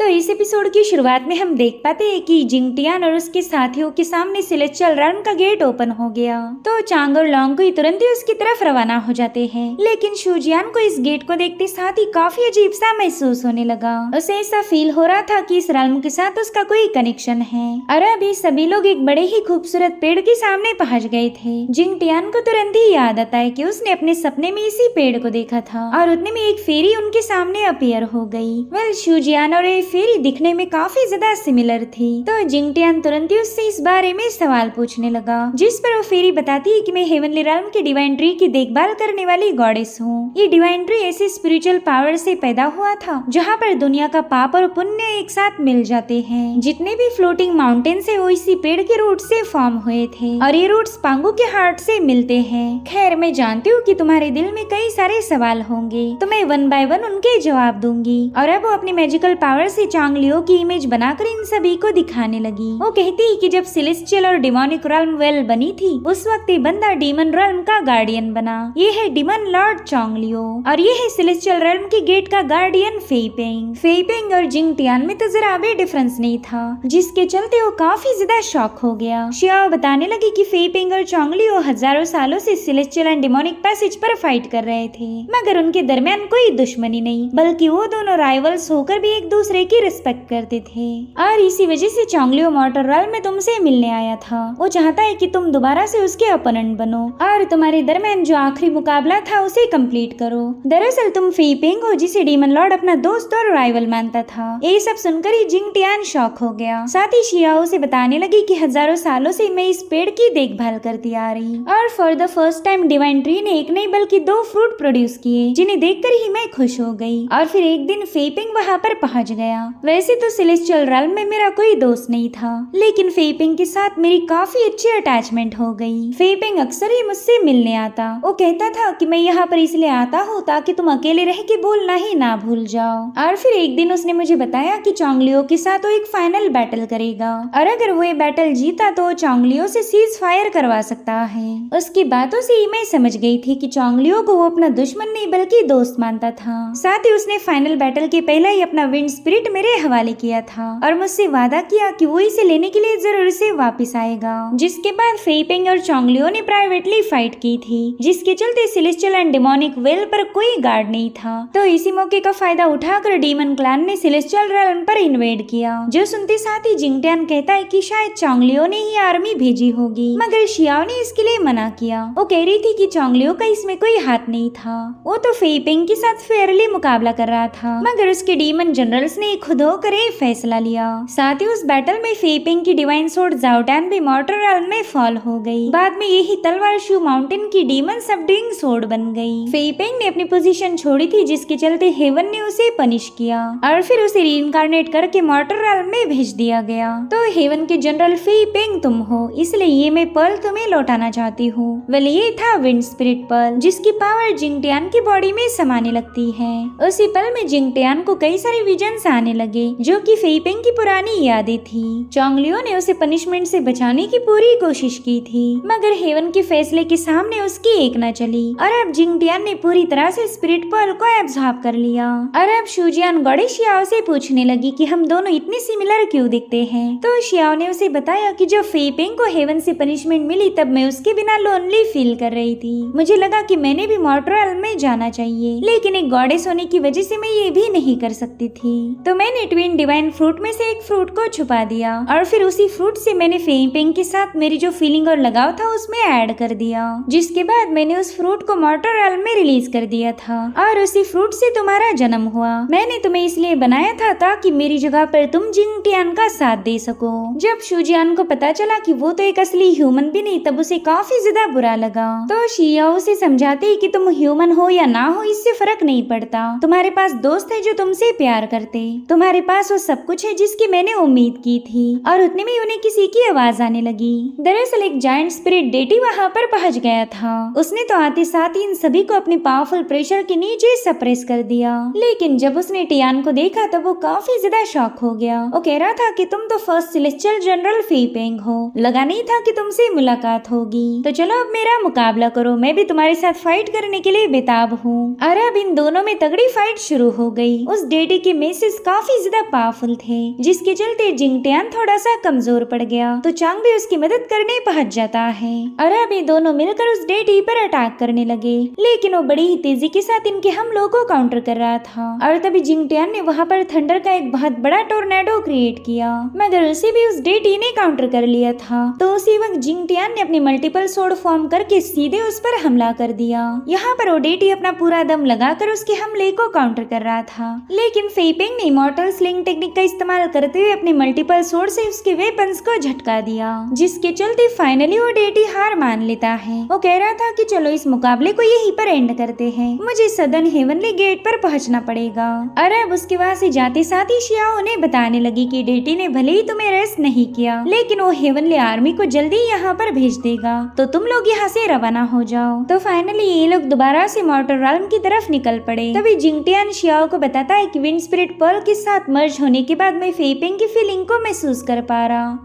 तो इस एपिसोड की शुरुआत में हम देख पाते हैं कि जिंगटियान और उसके साथियों के सामने सेलेस्टियल रेल्म का गेट ओपन हो गया। तो चांग और लॉन्ग को तुरंत ही उसकी तरफ रवाना हो जाते हैं, लेकिन शुजियान को इस गेट को देखते साथ ही काफी अजीब सा महसूस होने लगा। उसे ऐसा फील हो रहा था कि इस रेल्म के साथ उसका कोई कनेक्शन है। और अभी सभी लोग एक बड़े ही खूबसूरत पेड़ के सामने पहुंच गए थे। जिंगटियान को तुरंत ही याद आता है कि उसने अपने सपने में इसी पेड़ को देखा था और उतने में एक फेरी उनके सामने अपीयर हो गई। वेल शुजियान और फेरी दिखने में काफी ज्यादा सिमिलर थी, तो जिंगटियान तुरंत ही उससे इस बारे में सवाल पूछने लगा, जिस पर वो फेरी बताती है कि मैं हेवनली रेल्म के डिवाइन ट्री की देखभाल करने वाली गॉडेस हूँ। ये डिवाइन ट्री ऐसे स्पिरिचुअल पावर से पैदा हुआ था जहाँ पर दुनिया का पाप और पुण्य एक साथ मिल जाते हैं। जितने भी फ्लोटिंग माउंटेन्स है वो इसी पेड़ के रूट से फॉर्म हुए थे और ये रूट्स पांगू के हार्ट से मिलते हैं। खैर मैं जानती हूँ कि तुम्हारे दिल में कई सारे सवाल होंगे, तो मैं वन बाय वन उनके जवाब दूंगी। और अब वो अपनी मैजिकल पावर से चांगलियो की इमेज बनाकर इन सभी को दिखाने लगी। वो कहती है कि जब सेलेस्टियल और डिमोनिक रेल्म वेल बनी थी उस वक्त ये बंदा डीमन रेल्म का गार्डियन बना। ये है डीमन लॉर्ड चांगलियो और ये है सेलेस्टियल रेल्म के गेट का गार्डियन फेइपेंग। फेइपेंग और जिंगटियान में तो जरा भी डिफरेंस नहीं था, जिसके चलते वो काफी ज्यादा शॉक हो गया। शियाओ बताने लगी कि फेइपेंग और चांगलियो हजारों सालों से सेलेस्टियल एंड डिमोनिक पैसेज पर फाइट कर रहे थे, मगर उनके दरमियान कोई दुश्मनी नहीं, बल्कि वो दोनों राइवल्स होकर भी एक दूसरे की रिस्पेक्ट करते थे। और इसी वजह से चांगलियो मॉर्टल रेल्म में तुमसे मिलने आया था। वो चाहता है कि तुम दोबारा से उसके ओपोनेंट बनो और तुम्हारे दरमियान जो आखिरी मुकाबला था उसे कंप्लीट करो। दरअसल तुम फेइपेंग हो जिसे डीमन लॉर्ड अपना दोस्त और राइवल मानता था। ये सब सुनकर ही जिंगटियान शॉक हो गया। साथ ही शियाओ से बताने लगी कि हजारों सालों से मैं इस पेड़ की देखभाल करती आ रही और for the first time divine tree ने एक नहीं बल्कि 2 फ्रूट प्रोड्यूस किए, जिन्हें देखकर ही मैं खुश हो गई। और फिर एक दिन फेइपेंग वहाँ पर पहुँच गया। वैसे तो सेलेस्टियल रेल्म में मेरा कोई दोस्त नहीं था, लेकिन फेइपेंग के साथ मेरी काफी अच्छी अटैचमेंट हो गई। फेइपेंग अक्सर ही मुझसे मिलने आता। वो कहता था कि मैं यहाँ पर इसलिए आता हूँ ताकि तुम अकेले रह के बोलना ही ना भूल जाओ। और फिर एक दिन उसने मुझे बताया कि चांगलियो के साथ वो एक फाइनल बैटल करेगा और अगर वो ये बैटल जीता तो चांगलियो से सीज फायर करवा सकता है। उसकी बातों से ही मैं समझ गई थी कि चांगलियो को वो अपना दुश्मन नहीं बल्कि दोस्त मानता था। साथ ही उसने फाइनल बैटल के पहले ही अपना विंड स्पिरिट मेरे हवाले किया था और मुझसे वादा किया कि वो इसे लेने के लिए जरूर से वापस आएगा। जिसके बाद फेइपेंग और चांगलियो ने प्राइवेटली फाइट की थी, जिसके चलते सेलेस्टियल एंड डिमोनिक वेल पर कोई गार्ड नहीं था। तो इसी मौके का फायदा उठाकर डीमन क्लैन ने सेलेस्टियल रेल्म पर इन्वेड किया। जो सुनते साथ ही जिंगटियान कहता है कि शायद चांगलियो ने ही आर्मी भेजी होगी, मगर शियाओ ने इसके लिए मना किया। वो कह रही थी कि चांगलियो का इसमें कोई हाथ नहीं था, वो तो फेइपेंग के साथ फेयरली मुकाबला कर रहा था, मगर उसके डीमन जनरल्स ने खुद होकर फैसला लिया। साथ ही उस बैटल में फेइपेंग की डिवाइन सोर्ड ज़ाओटान भी मॉर्टल रेल्म में फॉल हो गई। बाद में यही तलवार शू माउंटेन की डीमन सबड्यूइंग सोर्ड बन गई। फेइपेंग ने अपनी पोजीशन छोड़ी थी, जिसके चलते हेवन ने उसे पनिश किया और फिर उसे रीइंकार्नेट करके मॉर्टल रेल्म में भेज दिया गया। तो हेवन के जनरल फेइपेंग तुम हो, इसलिए ये मैं पर्ल तुम्हें लौटाना चाहती हूँ। वेल ये था विंड स्पिरिट पर्ल, जिसकी पावर जिंगटियान की बॉडी में समाने लगती है। उसी पल में जिंगटियान को कई सारे विजन्स आने लगे जो कि फेइपेंग की पुरानी यादें थी। चांगलियो ने उसे पनिशमेंट से बचाने की पूरी कोशिश की थी, मगर हेवन के फैसले के सामने उसकी एक न चली और अब जिंगटियान ने पूरी तरह से स्पिरिट पर्ल को एब्जॉर्ब कर लिया। और अब शुजियान गॉडेस शियाओ से पूछने लगी कि हम दोनों इतने सिमिलर क्यों दिखते हैं। तो शियाओ ने उसे बताया कि जब फेइपेंग को हेवन से पनिशमेंट मिली तब मैं उसके बिना लोनली फील कर रही थी। मुझे लगा कि मैंने भी मॉर्टल रेल्म में जाना चाहिए, लेकिन एक गॉडेस होने की वजह से मैं ये भी नहीं कर सकती थी। तो मैंने ट्विन डिवाइन फ्रूट में से एक फ्रूट को छुपा दिया और फिर उसी फ्रूट से मैंने फेइपेंग के साथ मेरी जो फीलिंग और लगाव था उसमें ऐड कर दिया, जिसके बाद मैंने उस फ्रूट को मॉर्टल रेल्म में रिलीज कर दिया था और उसी फ्रूट से तुम्हारा जन्म हुआ। मैंने तुम्हें इसलिए बनाया था ताकि मेरी जगह पर तुम जिंगटियान का साथ दे सको। जब शुजियान को पता चला कि वो तो एक असली ह्यूमन भी नहीं, तब उसे काफी ज्यादा बुरा लगा। तो शियाओ से समझाते कि तुम ह्यूमन हो या ना हो इससे फर्क नहीं पड़ता, तुम्हारे पास दोस्त है जो तुमसे प्यार करते, तुम्हारे पास वो सब कुछ है जिसकी मैंने उम्मीद की थी। और उतने में उन्हें किसी की आवाज आने लगी। दरअसल एक जायंट स्पिरिट डेटी वहाँ पर पहुँच गया था। उसने तो आते साथ ही इन सभी को अपने पावरफुल प्रेशर के नीचे सप्रेस कर दिया, लेकिन जब उसने टियान को देखा तब वो काफी ज्यादा शॉक हो गया। वो कह रहा था कि तुम तो फर्स्ट सेलेस्टियल जनरल फेइपेंग हो, लगा नहीं था कि तुमसे मुलाकात होगी। तो चलो अब मेरा मुकाबला करो, मैं भी तुम्हारे साथ फाइट करने के लिए बेताब हूँ। और अब इन दोनों में तगड़ी फाइट शुरू हो गई। उस डेटी के मैसेज काफी ज्यादा पावरफुल थे, जिसके चलते जिंगटियान थोड़ा सा कमजोर पड़ गया। तो चांग भी उसकी मदद करने पहुंच जाता है और अब ये दोनों मिलकर उस डेटी पर अटैक करने लगे, लेकिन वो बड़ी ही तेजी के साथ इनके हमलों को काउंटर कर रहा था। और तभी जिंगटियान ने वहाँ पर थंडर का एक बहुत बड़ा टोर्नेडो क्रिएट किया, मगर उसे भी उस डेटी ने काउंटर कर लिया था। तो उसी वक्त जिंगटियान ने अपनी मल्टीपल सोर्ड फॉर्म करके सीधे उस पर हमला कर दिया। यहाँ पर वो डेटी अपना पूरा दम लगाकर उसके हमले को काउंटर कर रहा था, लेकिन फेइपेंग ने इमॉर्टल स्लिंग टेक्निक का इस्तेमाल करते हुए अपने मल्टीपल सोर्ड से उसके वेपन्स को झटका दिया, जिसके चलते फाइनली वो डेटी हार मान लेता है। वो कह रहा था कि चलो इस मुकाबले को यहीं पर एंड करते हैं, मुझे सदन हेवनली गेट पर पहुंचना पड़ेगा। और अब उसके वहाँ से जाते साथ ही शियाओ ने बताने लगी कि डेटी ने भले ही तुम्हें रेस्ट नहीं किया, लेकिन वो हेवनली आर्मी को जल्दी यहाँ पर भेज देगा, तो तुम लोग यहाँ से रवाना हो जाओ। तो फाइनली ये लोग दोबारा से मॉर्टल realm की तरफ निकल पड़े। तभी जिंगटियान शियाओ को बताता है कि विंड स्पिरिट पर्ल के साथ मर्ज होने के बाद मैं फेइपेंग की फीलिंग को महसूस कर पा रहा,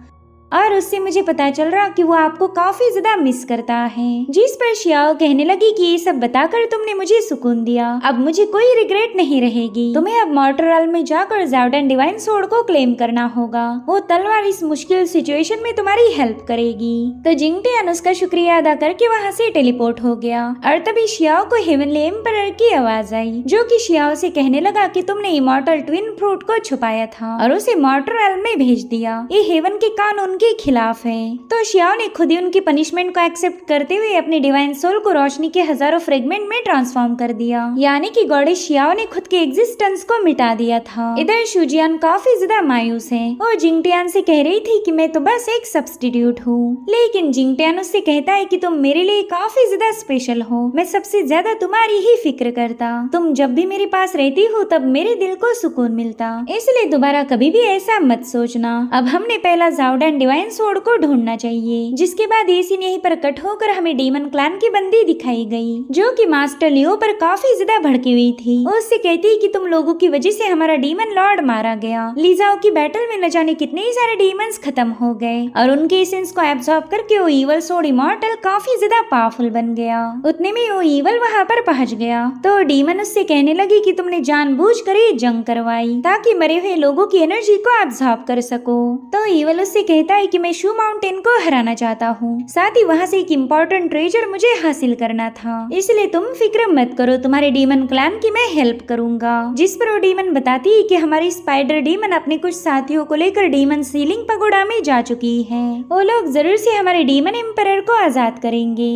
और उससे मुझे पता चल रहा कि वो आपको काफी ज्यादा मिस करता है। जिस पर शियाओ कहने लगी कि ये सब बताकर तुमने मुझे सुकून दिया, अब मुझे कोई रिग्रेट नहीं रहेगी। तुम्हें अब मॉर्टल realm में जाकर ज़ाओडन डिवाइन सोर्ड को क्लेम करना होगा, वो तलवार इस मुश्किल सिचुएशन में तुम्हारी हेल्प करेगी। तो जिंगटियान उसका शुक्रिया अदा करके वहाँ से टेलीपोर्ट हो गया। और तभी शियाओ को हेवनली एम्परर की आवाज आई, जो कि शियाओ से कहने लगा कि तुमने इमॉर्टल ट्विन फ्रूट को छुपाया था और उसे मॉर्टल realm में भेज दिया, ये हेवन के कानून के खिलाफ है। तो शियाओ ने खुद ही उनकी पनिशमेंट को एक्सेप्ट करते हुए अपने डिवाइन सोल को रोशनी के हजारों फ्रेगमेंट में ट्रांसफॉर्म कर दिया, यानी कि गॉडेस शियाओ ने खुद के एग्जिस्टेंस को मिटा दिया था। इधर शुजियान काफी ज्यादा मायूस है, वो जिंगटियान से कह रही थी कि मैं तो बस एक सब्स्टिट्यूट हूँ, लेकिन जिंगटियान उससे कहता है कि तुम मेरे लिए काफी ज्यादा स्पेशल हो, मैं सबसे ज्यादा तुम्हारी ही फिक्र करता, तुम जब भी मेरे पास रहती हो तब मेरे दिल को सुकून मिलता, इसलिए दोबारा कभी भी ऐसा मत सोचना। अब हमने पहला ज़ाओडन डिवाइन सोर्ड को ढूंढना चाहिए। जिसके बाद ये सीन यहीं पर कट होकर हमें डीमन क्लैन की बंदी दिखाई गई, जो कि मास्टर लियो पर काफी ज्यादा भड़की हुई थी। वो उससे कहती कि तुम लोगों की वजह से हमारा डीमन लॉर्ड मारा गया, लीजाओ की बैटल में न जाने कितने ही सारे डीमंस खत्म हो गए और उनके एसेंस को एब्जॉर्ब करके वो ईवल सोर्ड इमॉर्टल काफी ज्यादा पावरफुल बन गया। उतने में वो ईवल वहाँ पर पहुँच गया, तो डीमन उससे कहने लगी कि तुमने जानबूझकर ये जंग करवाई ताकि मरे हुए लोगों की एनर्जी को एब्जॉर्ब कर सको। तो ईवल उससे कहता है कि मैं शू माउंटेन को हराना चाहता हूँ, साथ ही वहाँ से एक इम्पोर्टेंट ट्रेजर मुझे हासिल करना था, इसलिए तुम फिक्र मत करो, तुम्हारे डीमन क्लैन की मैं हेल्प करूंगा। जिस पर वो डीमन बताती है कि हमारी स्पाइडर डीमन अपने कुछ साथियों को लेकर डीमन सीलिंग पगोड़ा में जा चुकी है, वो लोग जरूर से हमारे डीमन एम्परर को आजाद करेंगे।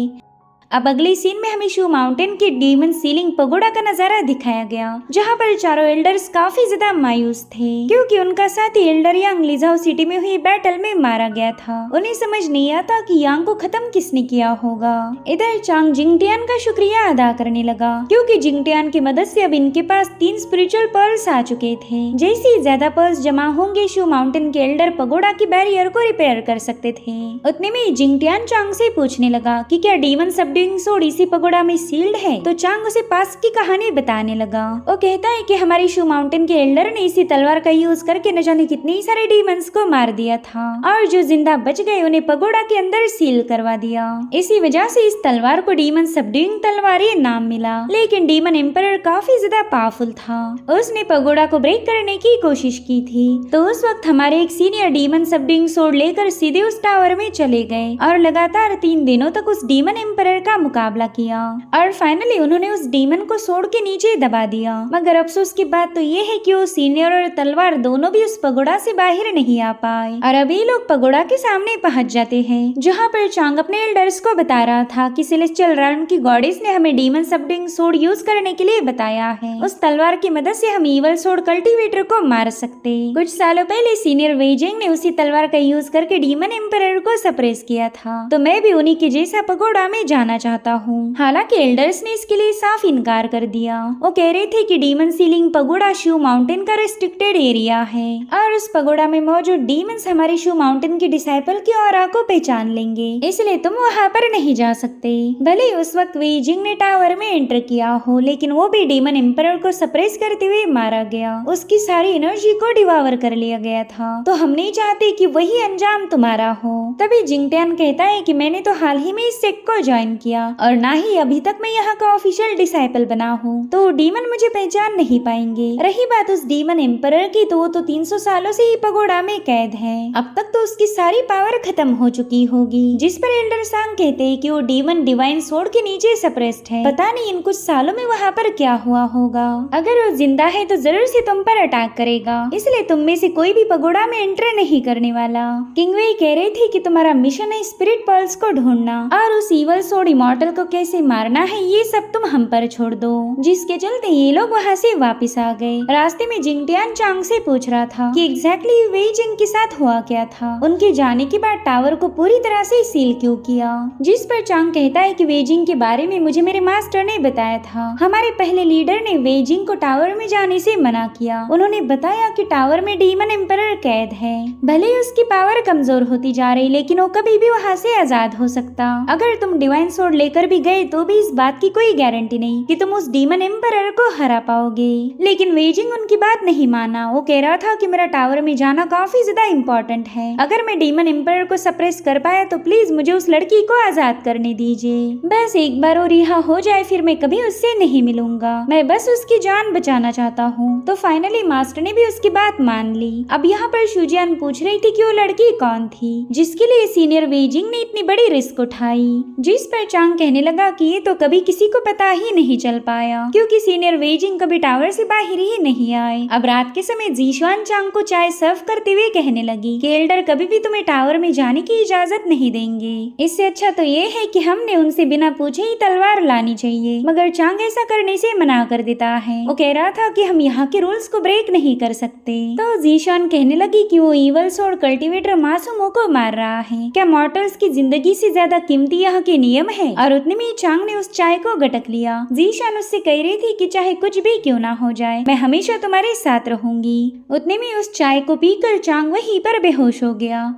अब अगले सीन में हमें शू माउंटेन के डीमन सीलिंग पगोड़ा का नजारा दिखाया गया, जहाँ पर चारों एल्डर्स काफी ज्यादा मायूस थे, क्योंकि उनका साथी एल्डर यांग लिजाओ सिटी में हुई बैटल में मारा गया था। उन्हें समझ नहीं आता कि यांग को खत्म किसने किया होगा। इधर चांग जिंगटियान का शुक्रिया अदा करने लगा, क्योंकि जिंगटियान की मदद से अब इनके पास 3 स्पिरिचुअल पर्ल्स आ चुके थे। जैसे ही ज्यादा पर्ल्स जमा होंगे, शू माउंटेन के एल्डर पगोड़ा की बैरियर को रिपेयर कर सकते थे। उतने में जिंगटियान चांग से पूछने लगा कि क्या डीमन सबड्यूइंग सोर्ड इसी पगोड़ा में सील्ड है। तो चांग उसे पास की कहानी बताने लगा। वो कहता है कि हमारी शू माउंटेन के एल्डर ने इसी तलवार का यूज करके न जाने कितने ही सारे डीमंस को मार दिया था, और जो जिंदा बच गए उन्हें पगोड़ा के अंदर सील करवा दिया। इसी वजह से इस तलवार को डीमन सबड्यूइंग तलवार ये नाम मिला। लेकिन डीमन एम्परर काफी ज्यादा पावरफुल था, उसने पगोड़ा को ब्रेक करने की कोशिश की थी। तो उस वक्त हमारे एक सीनियर डीमन सबड्यूइंग सोर्ड लेकर सीधे उस टावर में चले गए और लगातार 3 दिनों तक उस डीमन एम्परर का मुकाबला किया, और फाइनली उन्होंने उस डीमन को सोर्ड के नीचे दबा दिया। मगर अफसोस की बात तो ये है कि वो सीनियर और तलवार दोनों भी उस पगोड़ा से बाहर नहीं आ पाए, और अभी लोग पगोड़ा के सामने पहुंच जाते हैं, जहाँ पर चांग अपने एल्डर्स को बता रहा था कि सेलेस्टियल realm की गॉडेस ने हमें डीमन सबड्यूइंग सोर्ड यूज करने के लिए बताया है। उस तलवार की मदद से हम ईवल सोर्ड कल्टीवेटर को मार सकते। कुछ सालों पहले सीनियर वेजिंग ने उसी तलवार का यूज करके डीमन एम्परर को सप्रेस किया था, तो मैं भी उन्हीं के जैसा पगोड़ा में जाना चाहता हूँ। हालांकि एल्डर्स ने इसके लिए साफ इनकार कर दिया। वो कह रहे थे कि डीमन सीलिंग पगोड़ा शू माउंटेन का रेस्ट्रिक्टेड एरिया है, और उस पगोड़ा में मौजूद डीमंस हमारी शू माउंटेन की डिसाइपल की ऑरा को पहचान लेंगे, इसलिए तुम वहाँ पर नहीं जा सकते। भले उस वक्त वेजिंग ने टावर में एंटर किया हो, लेकिन वो भी डीमन एम्परर को सप्रेस करते हुए मारा गया, उसकी सारी एनर्जी को डिवावर कर लिया गया था। तो हम नहीं चाहते कि वही अंजाम तुम्हारा हो। तभी जिंगटियान कहता है कि मैंने तो हाल ही में इस सेक्ट को ज्वाइन किया और ना ही अभी तक मैं यहाँ का ऑफिशियल डिसाइपल बना हूँ, तो डीमन मुझे पहचान नहीं पाएंगे। रही बात उस डीमन एम्परर की, तो वो तो 300 सालों से ही पगोड़ा में कैद है। अब तक तो उसकी सारी पावर खत्म हो चुकी होगी, जिस पर एल्डर सांग कहते हैं कि वो डीमन डिवाइन सोर्ड के नीचे सप्रेस्ड है। पता नहीं इन कुछ सालों में वहाँ पर क्या हुआ होगा। अगर वो जिंदा है तो जरूर से तुम पर अटैक करेगा, इसलिए तुम में से कोई भी पगोड़ा में एंटर नहीं करने वाला। किंगवेई कह रही थी कि तुम्हारा मिशन है स्पिरिट पर्ल्स को ढूंढना और उस ईवल सोर्ड इमॉर्टल को कैसे मारना है, ये सब तुम हम पर छोड़ दो। जिसके चलते ये लोग वहाँ से वापस आ गए। रास्ते में जिंगटियान चांग से पूछ रहा था कि एग्जैक्टली वेई जिंग के साथ हुआ क्या था, उनके जाने के बाद टावर को पूरी तरह से सील क्यों किया। जिस पर चांग कहता है कि वेजिंग के बारे में मुझे मेरे मास्टर ने बताया था। हमारे पहले लीडर ने वेजिंग को टावर में जाने से मना किया। उन्होंने बताया कि टावर में डीमन एम्परर कैद है। भले ही उसकी पावर कमजोर होती जा रही, लेकिन वो कभी भी वहाँ से आजाद हो सकता। अगर तुम डिवाइन सोर्ड लेकर भी गए तो भी इस बात की कोई गारंटी नहीं कि तुम उस डीमन एम्परर को हरा पाओगे। लेकिन वेजिंग उनकी बात नहीं माना। वो कह रहा था कि मेरा टावर में जाना काफी ज्यादा इम्पोर्टेंट है। अगर मैं डीमन एम्परर को सप्रेस कर पाया तो प्लीज मुझे उस लड़की को आजाद करने दीजिए। बस एक बार वो रिहा हो जाए, फिर मैं कभी उससे नहीं मिलूंगा। मैं बस उसकी जान बचाना चाहता हूँ। तो फाइनली मास्टर ने भी उसकी बात मान ली। अब यहाँ पर शुजियान पूछ रही थी कि वो लड़की कौन थी जिसके लिए सीनियर वेजिंग ने इतनी बड़ी रिस्क उठाई। जिस पर चांग कहने लगा कि ये तो कभी किसी को पता ही नहीं चल पाया, क्योंकि सीनियर वेजिंग कभी टावर से बाहर ही नहीं आए। अब रात के समय जीशुआन चांग को चाय सर्व करते हुए कहने लगी कि एल्डर कभी भी तुम्हें टावर में जाने की इजाजत नहीं देंगे। इससे अच्छा तो ये है कि हमने उनसे बिना पूछे ही तलवार लानी चाहिए, मगर चांग ऐसा करने से मना कर देता है। वो कह रहा था कि हम यहाँ के रूल्स को ब्रेक नहीं कर सकते। तो जीशान कहने लगी कि वो ईवल सोर्ड कल्टीवेटर मासूमों को मार रहा है। क्या मॉर्टल्स की जिंदगी से ज्यादा कीमती यहाँ के नियम है? और उतने में चांग ने उस चाय को गटक लिया। जीशान उससे कह रही थी कि चाहे कुछ भी क्यों ना हो जाए, मैं हमेशा तुम्हारे साथ रहूंगी। उतने में उस चाय को पीकर चांग वहीं पर बेहोश हो गया।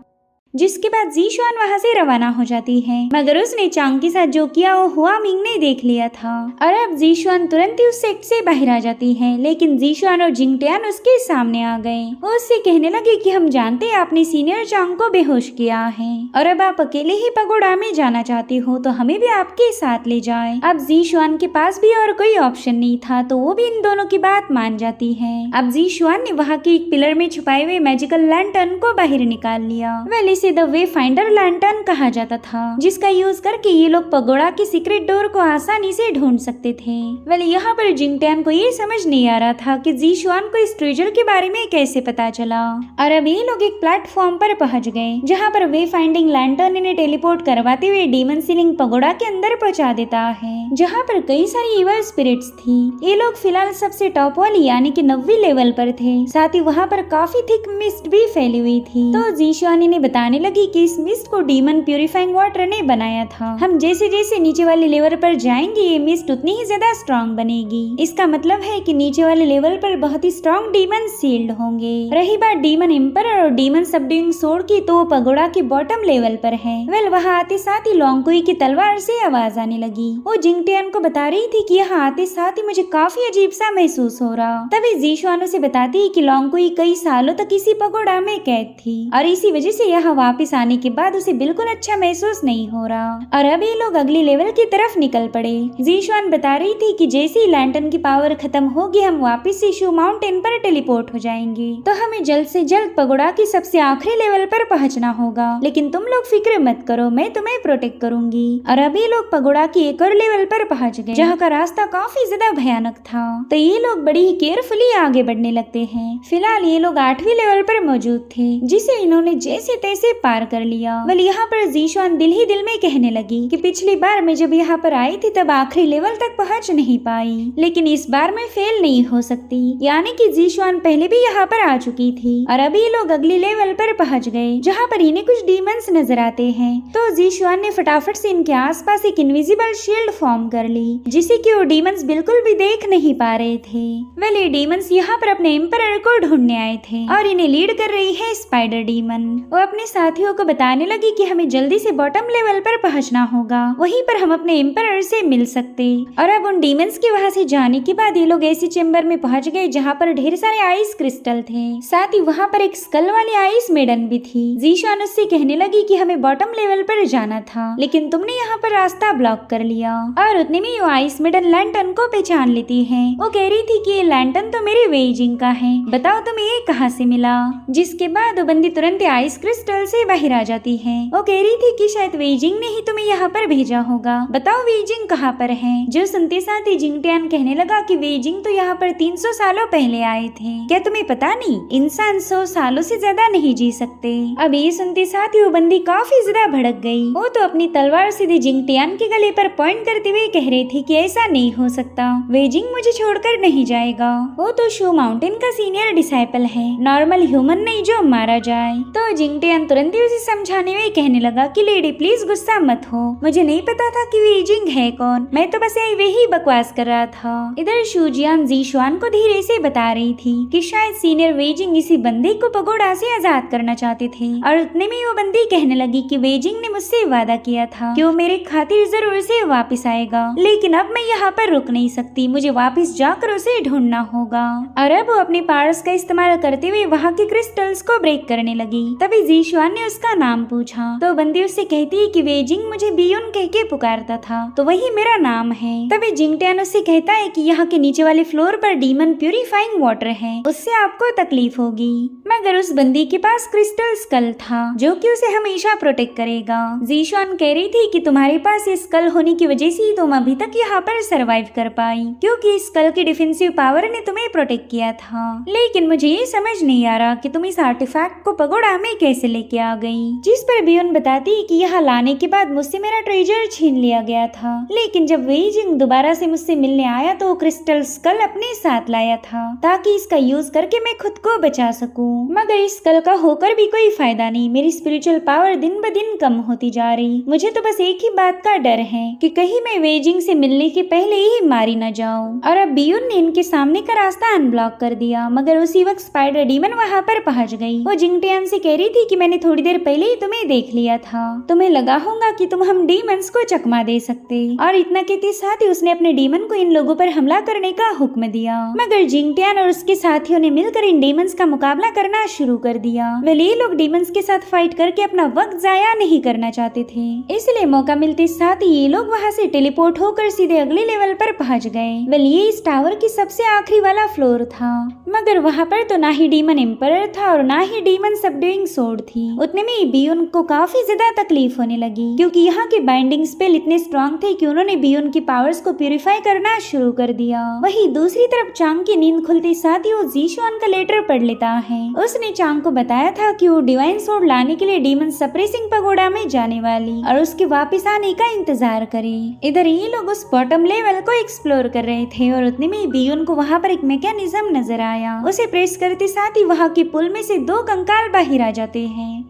जिसके बाद जीशुआन वहाँ से रवाना हो जाती है, मगर उसने चांग के साथ जो किया वो हुआ मिंग ने देख लिया था और अब जीशुआन तुरंत ही उस सेक्ट से बाहर आ जाती है। लेकिन जीशुआन और जिंगटियान उसके सामने आ गए। वो उससे कहने लगे कि हम जानते हैं आपने सीनियर चांग को बेहोश किया है और अब आप अकेले ही पगोड़ा में जाना चाहती हो, तो हमें भी आपके साथ ले जाए। अब जीशुआन के पास भी और कोई ऑप्शन नहीं था, तो वो भी इन दोनों की बात मान जाती है। अब जीशुआन ने वहाँ के एक पिलर में छुपाए हुए मैजिकल लैंटर्न को बाहर निकाल लिया। वेल इसे द वे फाइंडर लैंटर्न कहा जाता था, जिसका यूज करके ये लोग पगोड़ा की सीक्रेट डोर को आसानी से ढूंढ सकते थे। वेल यहाँ पर जिंगटियान को ये समझ नहीं आ रहा था कि जीशुआन को इस ट्रेजर के बारे में कैसे पता चला। और अब ये लोग एक प्लेटफॉर्म पर पहुंच गए, जहाँ पर वे फाइंडिंग लैंटर्न इन्हें टेलीपोर्ट करवाते हुए डीमन सीलिंग पगोड़ा के अंदर पहुंचा देता है, जहाँ पर कई सारी इवल स्पिरिट्स थी। ये लोग फिलहाल सबसे टॉप वाली यानी कि 90 लेवल पर थे। साथ ही वहाँ पर काफी थिक मिस्ट भी फैली हुई थी। तो जीशुआन इन्हें बताने लगी कि इस मिस्ट को डीमन प्यूरिफाइंग वाटर ने बनाया था। हम जैसे जैसे नीचे वाले लेवल पर जाएंगे ये मिस्ट उतनी ही ज्यादा स्ट्रॉन्ग बनेगी। इसका मतलब है कि नीचे वाले लेवल पर बहुत ही स्ट्रॉन्ग डीमन सील्ड होंगे। रही बात डीमन एम्परर और डीमन सबड्यूइंग सोर्ड की, तो पगोड़ा के बॉटम लेवल पर है। वेल वहाँ आते साथ ही लोंगकुई की तलवार से आवाज आने लगी। वो जिंगटियान को बता रही थी कि यहाँ आते साथ ही मुझे काफी अजीब सा महसूस हो रहा। तभी जीशुआन उसे बताती कि लोंगकुई कई सालों तक इसी पगोड़ा में कैद थी और इसी वजह से यहाँ वापस आने के बाद उसे बिल्कुल अच्छा महसूस नहीं हो रहा। और अब ये लोग अगले लेवल की तरफ निकल पड़े। जीशुआन बता रही थी कि जैसे ही लैंटर्न की पावर खत्म होगी हम वापस से शू माउंटेन पर टेलीपोर्ट हो जाएंगे, तो हमें जल्द से जल्द पगोड़ा की सबसे आखिरी लेवल पर पहुंचना होगा। लेकिन तुम लोग फिक्र मत करो, मैं तुम्हें प्रोटेक्ट करूंगी। और अब ये लोग पगोड़ा की एक और लेवल पर पहुंच गए, जहाँ का रास्ता काफी ज्यादा भयानक था। तो ये लोग बड़ी ही केयरफुली आगे बढ़ने लगते हैं। फिलहाल ये लोग 8वीं लेवल पर मौजूद थे, जिसे इन्होंने जैसे तैसे पार कर लिया। वेल यहाँ पर जीशुआन दिल ही दिल में कहने लगी कि पिछली बार मैं जब यहाँ पर आई थी तब आखिरी लेवल तक पहुँच नहीं पाई, लेकिन इस बार मैं फेल नहीं हो सकती। यानी कि जीशुआन पहले भी यहाँ पर आ चुकी थी और अभी ये लोग अगले लेवल पर पहुँच गए, जहाँ पर इन्हें कुछ डीमंस नजर आते हैं। तो जीशुआन ने फटाफट से इनके आसपास एक इनविजिबल शील्ड फॉर्म कर ली, जिसे कि वो डीमंस बिल्कुल भी देख नहीं पा रहे थे। वेल ये डीमंस यहाँ पर अपने एम्परर को ढूंढने आए थे और इन्हें लीड कर रही है स्पाइडर डीमन। वो अपने साथियों को बताने लगी कि हमें जल्दी से बॉटम लेवल पर पहुंचना होगा, वहीं पर हम अपने एम्परर से मिल सकते। और अब उन डीमंस के वहां से जाने के बाद ये लोग ऐसी चेम्बर में पहुंच गए जहाँ पर ढेर सारे आइस क्रिस्टल थे। साथ ही वहाँ पर एक स्कल वाली आइस मेडन भी थी। जीशान उससे कहने लगी कि हमें बॉटम लेवल पर जाना था, लेकिन तुमने यहाँ पर रास्ता ब्लॉक कर लिया। और उतने में वो आइस मेडन लैंटर्न को पहचान लेती है। वो कह रही थी कि ये लैंटर्न तो मेरे वेइजिंग का है, बताओ तुम्हें ये कहाँ से मिला। जिसके बाद वो बंदी तुरंत आइस क्रिस्टल से बाहर आ जाती है। वो कह रही थी कि शायद वेइजिंग ने ही तुम्हें यहाँ पर भेजा होगा, बताओ वेइजिंग कहाँ पर है। जो सुनते साथ ही जिंगटियान कहने लगा कि वेइजिंग तो यहाँ पर 300 सालों पहले आए थे, क्या तुम्हें पता नहीं इंसान 100 सालों से ज्यादा नहीं जी सकते। अब ये सुनते साथ ही वो बंदी काफी ज्यादा भड़क गई। वो तो अपनी तलवार सीधे जिंगटियान के गले पर पॉइंट करते हुए कह रही थी कि ऐसा नहीं हो सकता, वेइजिंग मुझे छोड़कर नहीं जाएगा। वो तो शू माउंटेन का सीनियर डिसाइपल है, नॉर्मल ह्यूमन नहीं जो मारा जाए। तो जिंगटियान तुरंत ही उसे समझाने में कहने लगा कि लेडी प्लीज गुस्सा मत हो, मुझे नहीं पता था कि वेइजिंग है कौन, मैं तो बस वही बकवास कर रहा था। इधर शूजियान जीशुआन को धीरे से बता रही थी कि शायद सीनियर वेइजिंग इसी बंदी को पगोड़ा से आजाद करना चाहते थे। और उतने में वो बंदी कहने लगी कि वेइजिंग ने मुझसे वादा किया था कि वो मेरे खातिर जरूर से वापस आएगा, लेकिन अब मैं यहाँ पर रुक नहीं सकती, मुझे वापस जाकर उसे ढूंढना होगा। और अब वो अपने पावर्स का इस्तेमाल करते हुए वहाँ के क्रिस्टल्स को ब्रेक करने लगी। तभी जीशुआन ने उसका नाम पूछा तो बंदी उससे कहती है कि वेइजिंग मुझे बियोन कह के पुकारता था, तो वही मेरा नाम है। तभी जिंगटियान उससे कहता है कि यहाँ के नीचे वाले फ्लोर पर डीमन प्यूरिफाइंग वाटर है, उससे आपको तकलीफ होगी। मगर उस बंदी के पास क्रिस्टल स्कल था जो कि उसे हमेशा प्रोटेक्ट करेगा। जीशुआन कह रही थी कि तुम्हारे पास ये स्कल होने की वजह से तुम अभी तक यहाँ पर सरवाइव कर पाई, क्योंकि इस स्कल की डिफेंसिव पावर ने तुम्हें प्रोटेक्ट किया था। लेकिन मुझे ये समझ नहीं आ रहा कि तुम इस आर्टिफैक्ट को पगोड़ा में कैसे लेके आ गई। जिस पर बियोन बताती कि यहाँ लाने के बाद मुझसे मेरा ट्रेजर छीन लिया गया था, लेकिन जब वेइजिंग दोबारा से मुझसे मिलने आया तो क्रिस्टल स्कल अपने साथ लाया था ताकि इसका यूज करके मैं खुद को बचा सकूं। मगर इस स्कल का होकर भी कोई फायदा नहीं, मेरी स्पिरिचुअल पावर दिन ब दिन कम होती जा रही। मुझे तो बस एक ही बात का डर है कि कहीं मैं वेइजिंग से मिलने के पहले ही मारी न जाऊं। और अब बियोन ने इनके सामने का रास्ता अनब्लॉक कर दिया। मगर उसी वक्त स्पाइडर डीमन वहाँ पर पहुँच गई। वो जिंगटियान से कह रही थी कि मैंने थोड़ी देर पहले ही तुम्हें देख लिया था, तुम्हें लगा होगा कि तुम हम डीमंस को चकमा दे सकते। और इतना कहते साथ ही उसने अपने डीमन को इन लोगों पर हमला करने का हुक्म दिया। मगर जिंगटियान और उसके साथियों ने मिलकर इन डीमंस का मुकाबला करना शुरू कर दिया। वेल ये लोग डीमंस के साथ फाइट करके अपना वक्त जाया नहीं करना चाहते थे, इसलिए मौका मिलते साथ ही ये लोग वहाँ से टेलीपोर्ट होकर सीधे अगले लेवल पर पहुँच गए। वेल ये इस टावर की सबसे आखिरी वाला फ्लोर था, मगर वहाँ पर तो ना ही डीमन एम्परर था और ना ही डीमन सबड्यूइंग सोर्ड थी। उतने में बियोन को काफी ज्यादा तकलीफ होने लगी, क्योंकि यहाँ के बाइंडिंग स्पेल इतने स्ट्रॉन्ग थे कि उन्होंने बियोन की पावर्स को प्यूरिफाई करना शुरू कर दिया। वहीं दूसरी तरफ चांग की नींद खुलते साथ ही वो जीशुआन का लेटर पढ़ लेता है। उसने चांग को बताया था कि वो डिवाइन सोर्ड लाने के लिए डीमन सप्रेसिंग पगोड़ा में जाने वाली और उसके वापस आने का इंतजार करे। इधर ये लोग उस बॉटम लेवल को एक्सप्लोर कर रहे थे और उतने में बियोन को वहाँ पर एक मैकेनिज्म नजर आया। उसे प्रेस करते साथ ही वहाँ के पुल में से 2 कंकाल बाहर आ जाते हैं।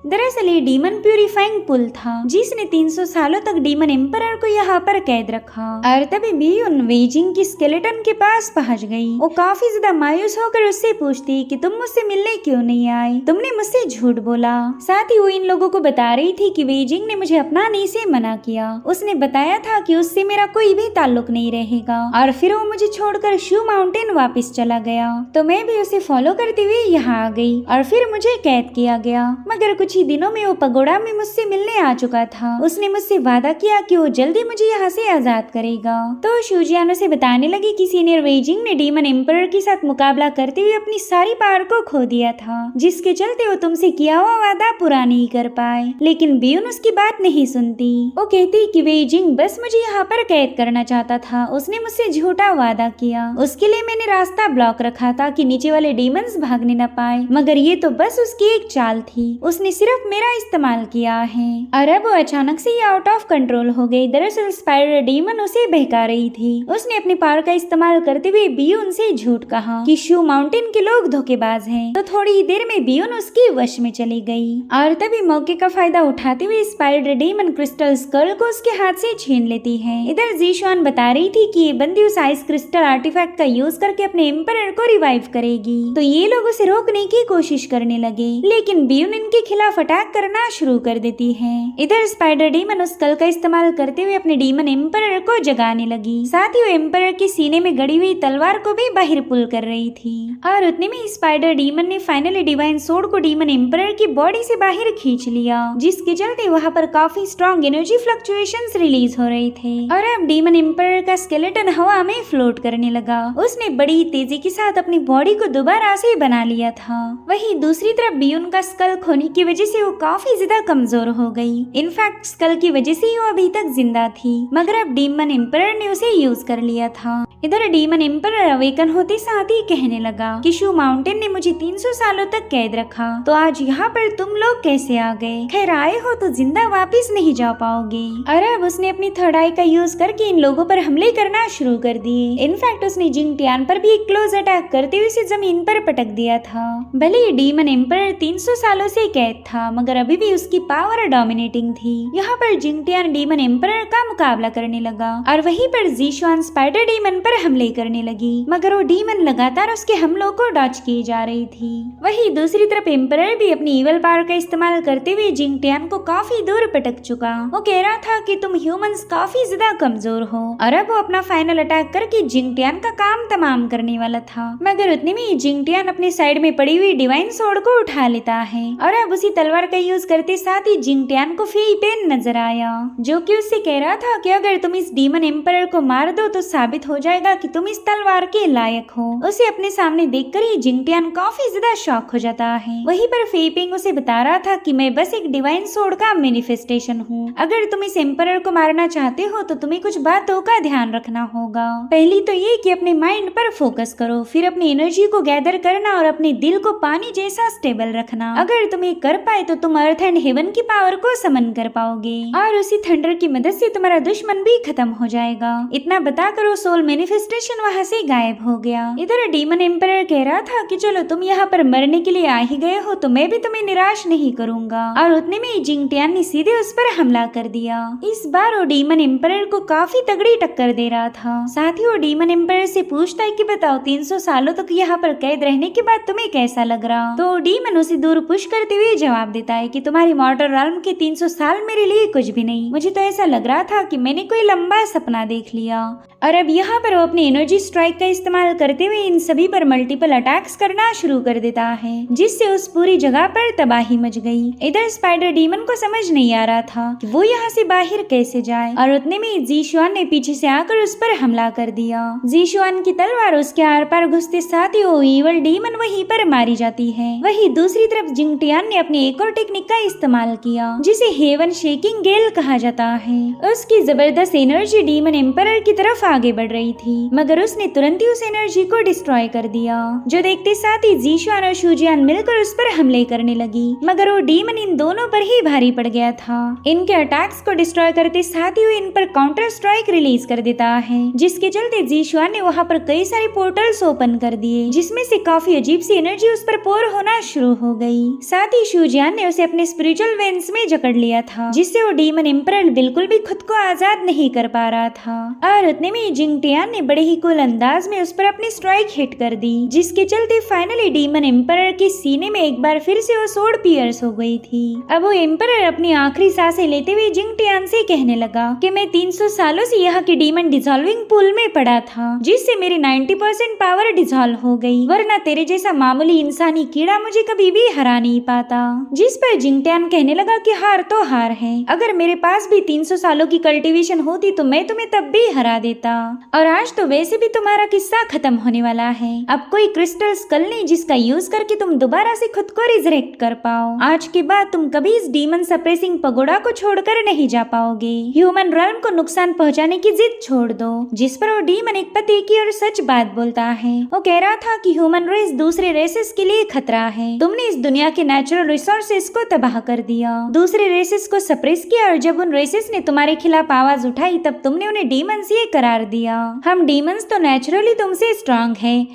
दरअसल ये डीमन प्यूरिफाइंग पुल था जिसने 300 सालों तक डीमन एम्परर को यहाँ पर कैद रखा। और तभी बियोन वेइजिंग की स्केलेटन के पास पहुँच गई। वो काफी ज्यादा मायूस होकर उससे पूछती कि तुम मुझसे मिलने क्यों नहीं आए, तुमने मुझसे झूठ बोला। साथ ही वो इन लोगों को बता रही थी कि वेइजिंग ने मुझे अपनाने से मना किया, उसने बताया था कि उससे मेरा कोई भी ताल्लुक नहीं रहेगा और फिर वो मुझे छोड़कर शू माउंटेन वापस चला गया। तो मैं भी उसे फॉलो करते हुए यहाँ आ गई और फिर मुझे कैद किया गया। मगर कुछ ही दिनों में वो पगोड़ा में मुझसे मिलने आ चुका था। उसने मुझसे वादा किया कि वो जल्दी मुझे यहाँ से आजाद करेगा। तो शूजियान उसे बताने लगी कि सीनियर वेइजिंग ने डीमन एम्परर के साथ मुकाबला करते हुए अपनी सारी पावर को खो दिया था, जिसके चलते वो तुमसे किया हुआ वादा पूरा नहीं कर पाए। लेकिन बियोन उसकी बात नहीं सुनती। वो कहती कि वेइजिंग बस मुझे यहाँ पर कैद करना चाहता था, उसने मुझसे झूठा वादा किया, उसके लिए मैंने रास्ता ब्लॉक रखा था कि नीचे वाले डीमंस भागने न पाए। मगर ये तो बस उसकी एक चाल थी, उसने सिर्फ मेरा इस्तेमाल किया है। और अब वो अचानक से ही आउट ऑफ कंट्रोल हो गई। दरअसल स्पाइडर डीमन उसे बहका रही थी। उसने अपनी पावर का इस्तेमाल करते हुए बियोन से झूठ कहा कि शू माउंटेन के लोग धोखेबाज हैं। तो थोड़ी ही देर में बियोन उसके वश में चली गई और तभी मौके का फायदा उठाते हुए स्पाइडर डीमन क्रिस्टल स्कल को उसके हाथ से छीन लेती है। इधर जीशुआन बता रही थी कि ये बंदी उस आइस क्रिस्टल आर्टिफैक्ट का यूज करके अपने एम्परर को रिवाइव करेगी। तो ये लोग उसे रोकने की कोशिश करने लगे, लेकिन बियोन इनके खिलाफ तरफ अटैक करना शुरू कर देती है। इधर स्पाइडर डीमन उस स्कल का इस्तेमाल करते हुए अपने डीमन एम्परर को जगाने लगी। साथ ही वो एम्परर के सीने में गड़ी हुई तलवार को भी बाहर पुल कर रही थी और उतने में स्पाइडर डीमन ने फाइनली डिवाइन सोर्ड को डीमन एम्परर की बॉडी से बाहर खींच लिया, जिसके चलते वहाँ पर काफी स्ट्रॉन्ग एनर्जी फ्लक्चुएशंस रिलीज हो रहे थे और अब डीमन एम्परर का स्केलेटन हवा में फ्लोट करने लगा। उसने बड़ी तेजी के साथ अपनी बॉडी को दोबारा से बना लिया था। वहीं दूसरी तरफ बियून का स्कल खोने की वजह से वो काफी ज्यादा कमजोर हो गई। इनफैक्ट स्कल की वजह से वो अभी तक जिंदा थी, मगर अब डीमन एम्परर ने उसे यूज कर लिया था। इधर डीमन एम्परर अवेकन होते साथ ही कहने लगा कि शू माउंटेन ने मुझे 300 सालों तक कैद रखा, तो आज यहाँ पर तुम लोग कैसे आ गए? खैर आए हो तो जिंदा वापिस नहीं जा पाओगे। और अब उसने अपनी थर्ड आई का यूज करके इन लोगों पर हमले करना शुरू कर दिए। इनफैक्ट उसने जिंगटियान पर भी एक क्लोज अटैक करते हुए उसे जमीन पर पटक दिया था। भले ही डीमन एम्परर 300 सालों से कैद था, मगर अभी भी उसकी पावर डोमिनेटिंग थी। यहाँ पर जिंगटियान डीमन एम्परर का मुकाबला करने लगा और वहीं पर ज़ीशुआन स्पाइडर डीमन पर हमले करने लगी, मगर वो डीमन लगातार उसके हमलों को डॉच किए जा रही थी। वहीं दूसरी तरफ एम्परर भी अपनी इवल पावर का इस्तेमाल करते हुए जिंगटियान को काफी दूर पटक चुका। वो कह रहा था कि तुम ह्यूमंस काफी ज्यादा कमजोर हो और अब वो अपना फाइनल अटैक करके जिंगटियान का काम तमाम करने वाला था, मगर उतने में जिंगटियान अपने साइड में पड़ी हुई डिवाइन सोर्ड को उठा लेता है और अब उसी तलवार का यूज करते साथ ही जिंगटियान को फेई पेन नजर आया, जो कि उससे कह रहा था कि अगर तुम इस डीमन एम्परर को मार दो तो साबित हो जाएगा कि तुम इस तलवार के लायक हो। उसे अपने सामने देखकर ही जिंगटियान काफी ज्यादा शॉक हो जाता है। वहीं पर फेपिंग उसे बता रहा था कि मैं बस एक डिवाइन सोर्ड का मैनिफेस्टेशन हूँ। अगर तुम इस एम्परर को मारना चाहते हो तो तुम्हें कुछ बातों का ध्यान रखना होगा। पहली तो ये कि अपने माइंड पर फोकस करो, फिर अपनी एनर्जी को गैदर करना और अपने दिल को पानी जैसा स्टेबल रखना। अगर तुम ये कर पाए तो तुम अर्थ एंड हेवन की पावर को समन कर पाओगे और उसी थंडर की मदद से तुम्हारा दुश्मन भी खत्म हो जाएगा। इतना बताकर वो सोल मैनिफेस्टेशन वहाँ से गायब हो गया। इधर डीमन एम्परर कह रहा था कि चलो तुम यहाँ पर मरने के लिए आ ही गए हो तो मैं भी तुम्हें निराश नहीं करूंगा, और उतने में जिंगटियान ने सीधे उस पर हमला कर दिया। इस बार वो डीमन एम्परर को काफी तगड़ी टक्कर दे रहा था। साथ ही वो डीमन एम्परर से पूछता है कि बताओ 300 सालों तक यहाँ पर कैद रहने के बाद तुम्हें कैसा लग रहा? तो डीमन उसे दूर पुश करते हुए जवाब देता है कि तुम्हारी मॉर्टल realm के 300 साल मेरे लिए कुछ भी नहीं। मुझे तो ऐसा लग रहा था कि मैंने कोई लंबा सपना देख लिया। और अब यहाँ पर वो अपनी एनर्जी स्ट्राइक का इस्तेमाल करते हुए इन सभी पर मल्टीपल अटैक्स करना शुरू कर देता है, जिससे उस पूरी जगह पर तबाही मच गई। इधर स्पाइडर डीमन को समझ नहीं आ रहा था कि वो यहाँ से बाहर कैसे जाए, और उतने में ज़ीशुआन ने पीछे से आकर उस पर हमला कर दिया। ज़ीशुआन की तलवार उसके आर पार घुसते साथ ही वो इवल डीमन वहीं पर मारी जाती है। वहीं दूसरी तरफ जिंगटियान ने अपनी एक और टेक्निक का इस्तेमाल किया, जिसे हेवन शेकिंग गेल कहा जाता है। उसकी जबरदस्त एनर्जी डीमन एम्परर की तरफ आगे बढ़ रही थी, मगर उसने तुरंत ही उस एनर्जी को डिस्ट्रॉय कर दिया, जो देखते साथ ही ज़ीशुआन और शूजियान मिलकर उस पर हमले करने लगी। मगर वो डीमन इन दोनों पर ही भारी पड़ गया था। इनके अटैक्स को डिस्ट्रॉय करते साथ ही वो इन पर काउंटर स्ट्राइक रिलीज कर देता है, जिसके चलते ज़ीशुआन ने वहाँ पर कई सारे पोर्टल्स ओपन कर दिए, जिसमें से काफी अजीब सी एनर्जी उस पर पोर होना शुरू हो गई। साथ ही शूजियान ने उसे अपने स्पिरिचुअल वेन्स में जकड़ लिया था, जिससे वो डीमन एम्परर बिल्कुल भी खुद को आजाद नहीं कर पा रहा था। और उतने में जिंगटियान ने बड़े ही कूल अंदाज में उस पर अपनी स्ट्राइक हिट कर दी, जिसके चलते फाइनली डीमन एम्परर के सीने में एक बार फिर से वो सोर्ड पियर्स हो गई थी। अब वो एम्परर अपनी आखिरी सांसें लेते हुए जिंगटियान से कहने लगा कि मैं 300 सालों से यहाँ के डीमन डिसॉल्विंग पूल में पड़ा था, जिससे मेरी 90% पावर डिसॉल्व हो गई, वरना तेरे जैसा मामूली इंसानी कीड़ा मुझे कभी भी हरा नहीं पाता। जिस पर जिंगटियान कहने लगा कि हार तो हार है, अगर मेरे पास भी 300 सालों की कल्टीवेशन होती तो मैं तुम्हें तब भी हरा देता, और आज तो वैसे भी तुम्हारा किस्सा खत्म होने वाला है। अब कोई क्रिस्टल स्कल नहीं जिसका यूज करके तुम दोबारा से खुद को रिजरेक्ट कर पाओ। आज के बाद तुम कभी इस डीमन सप्रेसिंग पगोड़ा को छोड़कर नहीं जा पाओगे। ह्यूमन realm को नुकसान पहुंचाने की जिद छोड़ दो। जिस पर वो डीमन एक पति की और सच बात बोलता है। वो कह रहा था कि ह्यूमन रेस दूसरे रेसेस के लिए खतरा है। तुमने इस दुनिया के नेचुरल रिसोर्सेस को तबाह कर दिया, दूसरे रेसेस को सप्रेस किया, और जब उन रेसेस ने तुम्हारे खिलाफ आवाज उठाई तब तुमने उन्हें डीमंस ये करार दिया। हम डीमंस तो नेचुरली तुमसे स्ट्रांग है,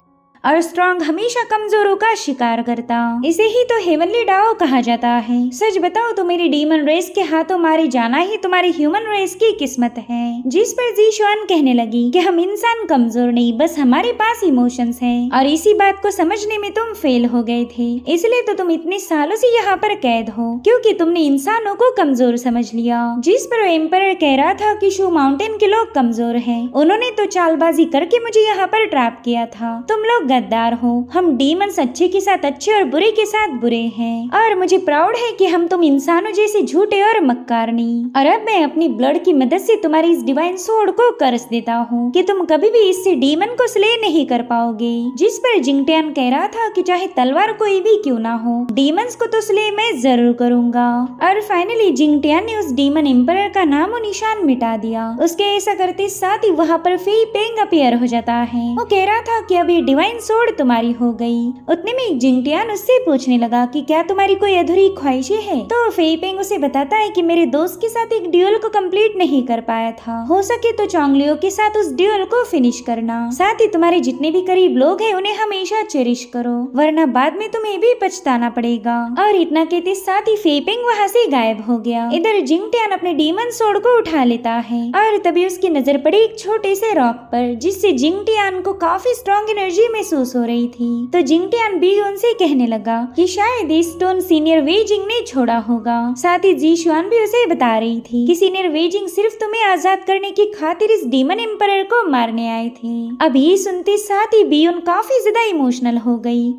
और स्ट्रॉन्ग हमेशा कमजोरों का शिकार करता। इसे ही तो हेवनली डाओ कहा जाता है। सच बताओ तो मेरी डीमन रेस के हाथों मारे जाना ही तुम्हारी ह्यूमन रेस की किस्मत है। जिस पर ज़ीशुआन कहने लगी कि हम इंसान कमजोर नहीं, बस हमारे पास इमोशंस हैं और इसी बात को समझने में तुम फेल हो गए थे, इसलिए तो तुम इतने सालों से यहाँ पर कैद हो, क्योंकि तुमने इंसानों को कमजोर समझ लिया। जिस पर एम्परर कह रहा था कि शू माउंटेन के लोग कमजोर हैं, उन्होंने तो चालबाजी करके मुझे यहाँ पर ट्रैप किया था। तुम लोग गद्दार हो। हम डीमंस अच्छे के साथ अच्छे और बुरे के साथ बुरे हैं, और मुझे प्राउड है कि हम तुम इंसानों जैसे झूठे और मक्कार नहीं। और अब मैं अपनी ब्लड की मदद से तुम्हारी इस डिवाइन सोर्ड को कर्स देता हूँ कि तुम कभी भी इससे डीमन को स्ले नहीं कर पाओगे। जिस पर जिंगटियान कह रहा था कि चाहे तलवार कोई भी क्यों ना हो, डीमंस को तो स्ले मैं जरूर करूंगा। और फाइनली जिंगटियान ने उस डीमन एम्परर का नाम और निशान मिटा दिया। उसके ऐसा करते साथ ही वहाँ पर फेई पेंग अपीयर हो जाता है। वो कह रहा था कि अब ये डिवाइन सोर्ड तुम्हारी हो गई। उतने में जिंगटियान उससे पूछने लगा कि क्या तुम्हारी कोई अधूरी ख्वाहिशें हैं? तो फेई पेंग उसे बताता है कि मेरे दोस्त के साथ एक ड्यूल को कंप्लीट नहीं कर पाया था, हो सके तो चोंगलियो के साथ उस ड्यूल को फिनिश करना। साथ ही तुम्हारे जितने भी करीब लोग हैं उन्हें हमेशा चेरिश करो, वरना बाद में तुम्हें भी पछताना पड़ेगा। और इतना कहते साथ ही फेई पेंग वहाँ से गायब हो गया। इधर जिंगटियान अपने डीमन सोर्ड को उठा लेता है और तभी उसकी नजर पड़ी एक छोटे से रॉक पर, जिससे जिंगटियान को काफी स्ट्रॉन्ग एनर्जी महसूस हो रही थी। तो जिंगटियान भी उनसे कहने लगा कि शायद इस स्टोन सीनियर वेजिंग ने छोड़ा होगा। साथ ही ज़ीशुआन भी उसे बता रही थी कि सीनियर वेजिंग सिर्फ तुम्हें आजाद करने की खातिर इस डीमन एम्परर को मारने आए थे। अब ये सुनते साथ ही बियोन काफी ज्यादा इमोशनल हो गई।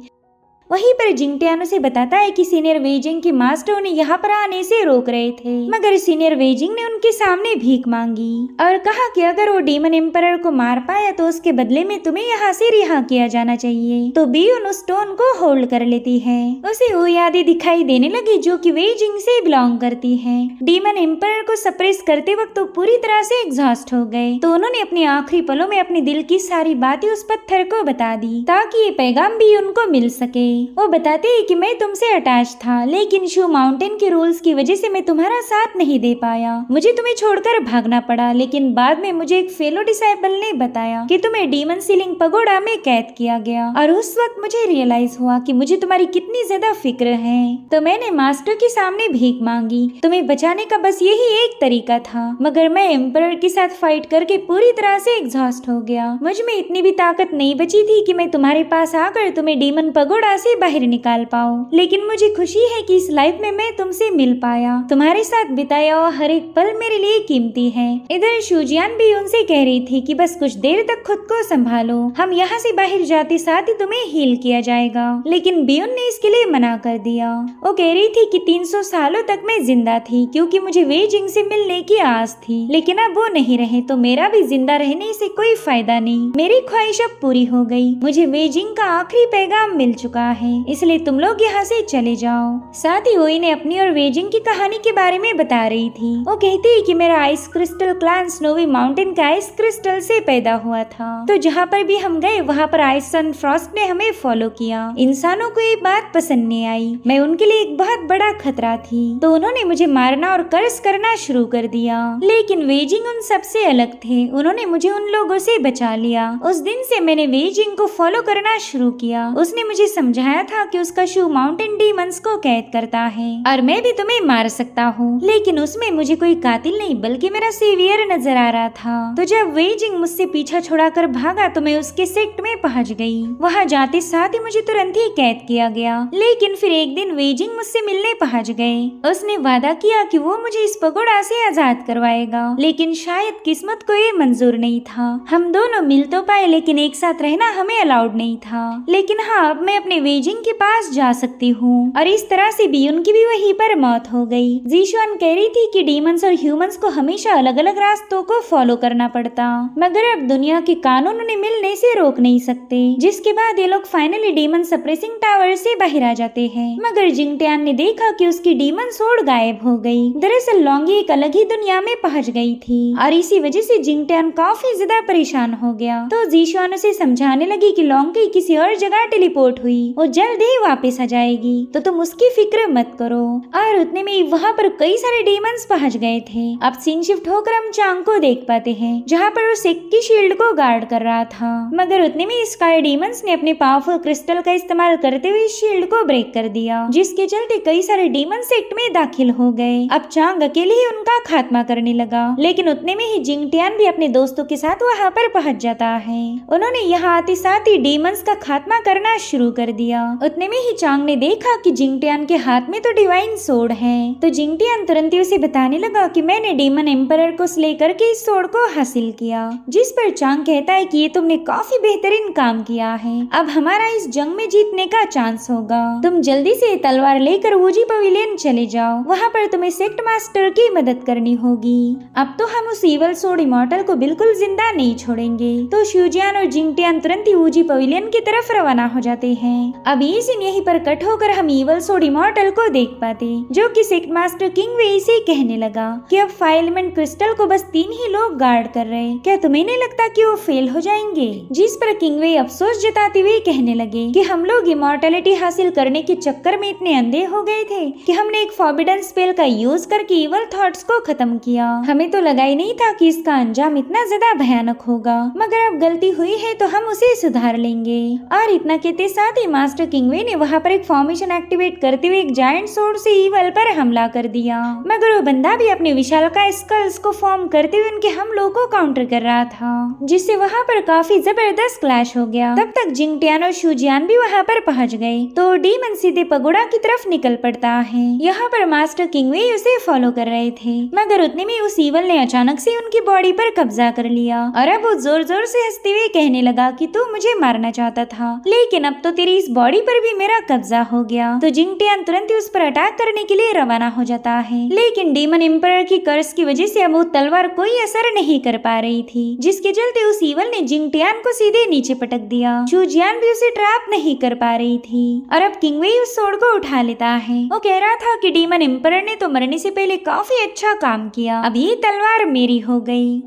वहीं पर जिंगटियान उसे बताता है कि सीनियर वेजिंग के मास्टर उन्हें यहाँ पर आने से रोक रहे थे, मगर सीनियर वेजिंग ने उनके सामने भीख मांगी और कहा कि अगर वो डीमन एम्परर को मार पाया तो उसके बदले में तुम्हें यहाँ से रिहा किया जाना चाहिए। तो बियोन उस स्टोन को होल्ड कर लेती है। उसे वो यादें दिखाई देने लगी जो कि वेजिंग से बिलोंग करती है। डीमन एम्परर को सप्रेस करते वक्त वो पूरी तरह से एग्जॉस्ट हो गए, तो उन्होंने अपने आखिरी पलों में अपने दिल की सारी बातें उस पत्थर को बता दी ताकि ये पैगाम भी उनको मिल सके। वो बताते हैं कि मैं तुमसे अटैच था, लेकिन शू माउंटेन के रूल्स की वजह से मैं तुम्हारा साथ नहीं दे पाया। मुझे तुम्हें छोड़कर भागना पड़ा, लेकिन बाद में मुझे एक फेलो डिसाइपल ने बताया कि तुम्हें डीमन सीलिंग पगोड़ा में कैद किया गया, और उस वक्त मुझे रियलाइज हुआ कि मुझे तुम्हारी कितनी ज्यादा फिक्र है। तो मैंने मास्टर के सामने भीख मांगी। तुम्हें बचाने का बस यही एक तरीका था, मगर मैं एम्परर के साथ फाइट करके पूरी तरह से एग्जॉस्ट हो गया। मुझ में इतनी भी ताकत नहीं बची थी कि मैं तुम्हारे पास आकर तुम्हें डीमन पगोड़ा से बाहर निकाल पाऊं, लेकिन मुझे खुशी है कि इस लाइफ में मैं तुमसे मिल पाया। तुम्हारे साथ बिताया हुआ हर एक पल मेरे लिए कीमती है। इधर शूजियान भी उनसे कह रही थी कि बस कुछ देर तक खुद को संभालो, हम यहाँ से बाहर जाते साथ ही तुम्हें हील किया जाएगा। लेकिन बियोन ने इसके लिए मना कर दिया। वो कह रही थी कि 300 सालों तक मैं जिंदा थी क्योंकि मुझे वेजिंग से मिलने की आस थी, लेकिन अब वो नहीं रहे तो मेरा भी जिंदा रहने से कोई फायदा नहीं। मेरी ख्वाहिश अब पूरी हो गई, मुझे वेजिंग का आखिरी पैगाम मिल चुका है, इसलिए तुम लोग यहाँ से चले जाओ। साथ ही ओई ने अपनी और वेजिंग की कहानी के बारे में बता रही थी। वो कहती है कि मेरा ice crystal clan snowy mountain के आइस क्रिस्टल से पैदा हुआ था, तो जहाँ पर भी हम गए वहाँ पर आइस सन फ्रॉस्ट ने हमें फॉलो किया। इंसानों को ये बात पसंद नहीं आई, मैं उनके लिए एक बहुत बड़ा खतरा थी, तो उन्होंने मुझे मारना और कर्स करना शुरू कर दिया। लेकिन वेजिंग उन सबसे अलग थे, उन्होंने मुझे उन लोगों से बचा लिया। उस दिन से मैंने वेजिंग को फॉलो करना शुरू किया। उसने मुझे समझाया था कि उसका शू माउंटेन डीमंस को कैद करता है और मैं भी तुम्हें मार सकता हूँ, लेकिन उसमें मुझे कोई कातिल नहीं बल्कि मेरा सेवियर नजर आ रहा था। तो जब वेजिंग मुझसे पीछा छुड़ाकर भागा तो मैं उसके सेक्ट में पहुंच गई। वहाँ जाते साथ ही मुझे तुरंत ही कैद किया गया, लेकिन फिर एक दिन वेजिंग मुझसे मिलने पहुंच गए। उसने वादा किया कि वो मुझे इस पगोड़ा से आजाद करवाएगा, लेकिन शायद किस्मत को ये मंजूर नहीं था। हम दोनों मिल तो पाए, लेकिन एक साथ रहना हमें अलाउड नहीं था। लेकिन हाँ, अब मैं अपने वेजिंग के पास जा सकती हूँ। और इस तरह से बियोन की भी वहीं पर मौत हो गई। ज़ीशुआन कह रही थी कि डीमंस और ह्यूमंस को हमेशा अलग अलग रास्तों को फॉलो करना पड़ता, मगर अब दुनिया के कानून उन्हें मिलने से रोक नहीं सकते। जिसके बाद ये लोग फाइनली डीमन सप्रेसिंग टावर से बाहर आ जाते हैं, मगर जिंगटियान ने देखा कि उसकी डीमन सोर्ड गायब हो गई। दरअसल लॉन्गी एक अलग ही दुनिया में पहुंच गई थी और इसी वजह से जिंगटियान काफी ज्यादा परेशान हो गया। तो ज़ीशुआन उसे समझाने लगी कि लॉन्गी किसी और जगह टेलीपोर्ट हुई, वो जल्द ही वापस आ जाएगी, तो तुम उसकी फिक्र मत करो। और उतने में वहाँ पर कई सारे डीमंस पहुँच गए थे। अब सीन शिफ्ट होकर हम चांग को देख पाते हैं, जहाँ पर वो सेक्ट की शील्ड को गार्ड कर रहा था। मगर उतने में स्काई डीमंस ने अपने पावरफुल क्रिस्टल का इस्तेमाल करते हुए शील्ड को ब्रेक कर दिया, जिसके चलते कई सारे डीमन सेक्ट में दाखिल हो गए। अब चांग अकेले ही उनका खात्मा करने लगा, लेकिन उतने में ही जिंगटियान भी अपने दोस्तों के साथ वहाँ पर पहुँच जाता है। उन्होंने यहाँ आते साथ ही डीमंस का खात्मा करना शुरू कर दिया। उतने में ही चांग ने देखा कि जिंगटियान के हाथ में तो डिवाइन सोर्ड है, तो जिंगटियान तुरंत ही उसे बताने लगा कि मैंने डीमन एम्परर को स्ले करके इस सोर्ड को हासिल किया। जिस पर चांग कहता है कि ये तुमने काफी बेहतरीन काम किया है, अब हमारा इस जंग में जीतने का चांस होगा। तुम जल्दी से तलवार लेकर वूजी पवेलियन चले जाओ, वहाँ पर तुम्हें सेक्ट मास्टर की मदद करनी होगी। अब तो हम उस ईवल सोर्ड इमॉर्टल को बिल्कुल जिंदा नहीं छोड़ेंगे। तो शिवजियान और जिंगटियान तुरंत ही वूजी पवेलियन की तरफ रवाना हो जाते हैं। अब ये सीन यहीं पर कट होकर हम ईवल सोर्ड इमॉर्टल को देख पाते, जो कि सेक्ट मास्टर किंगवे से कहने लगा कि अब 5 एलिमेंट क्रिस्टल को बस 3 ही लोग गार्ड कर रहे, क्या तुम्हें नहीं लगता कि वो फेल हो जाएंगे? जिस पर किंगवे अफसोस जताते हुए कहने लगे कि हम लोग इमॉर्टलिटी हासिल करने के चक्कर में इतने अंधे हो गए थे कि हमने एक फॉरबिडन स्पेल का यूज करके इवल थॉट्स को खत्म किया। हमें तो लगा ही नहीं था कि इसका अंजाम इतना ज्यादा भयानक होगा, मगर अब गलती हुई है तो हम उसे सुधार लेंगे। और इतना कहते साथ ही मास्टर किंगवे ने वहाँ पर एक फॉर्मेशन एक्टिवेट करते हुए एक जायंट सोर्ड से ईवल पर हमला कर दिया, मगर वो बंदा भी अपने विशालकाय स्कल्स को फॉर्म करते हुए उनके हमलों को काउंटर कर रहा था, जिससे वहाँ पर काफी जबरदस्त क्लैश हो गया। तब तक जिंगटियान और शिवजियान भी वहाँ पर पहुँच गए, तो डीमन सीधे पगोड़ा की तरफ निकल पड़ता है। यहाँ पर मास्टर किंगवे उसे फॉलो कर रहे थे, मगर उतने में उस ईवल ने अचानक से उनकी बॉडी पर कब्जा कर लिया और अब वो जोर जोर से हंसते हुए कहने लगा कि तू मुझे मारना चाहता था, लेकिन अब तो तेरी इस बॉडी पर भी मेरा कब्जा हो गया। तो जिंगटियान तुरंत ही उस पर अटैक करने के लिए रवाना हो जाता है, लेकिन डीमन एम्परर की कर्स की वजह से अब वो तलवार कोई असर नहीं कर पा रही थी, जिसके चलते उस ईवल ने जिंगटियान को सीधे नीचे पटक दिया। शिवजियान भी उसे ट्रैप नहीं कर पा रही थी और अब किंगवे उस सोर्ड को उठा लेता है। वो कह रहा था कि डीमन एम्परर ने तो मरने से पहले काफी अच्छा काम किया, अब ये तलवार मेरी हो गई।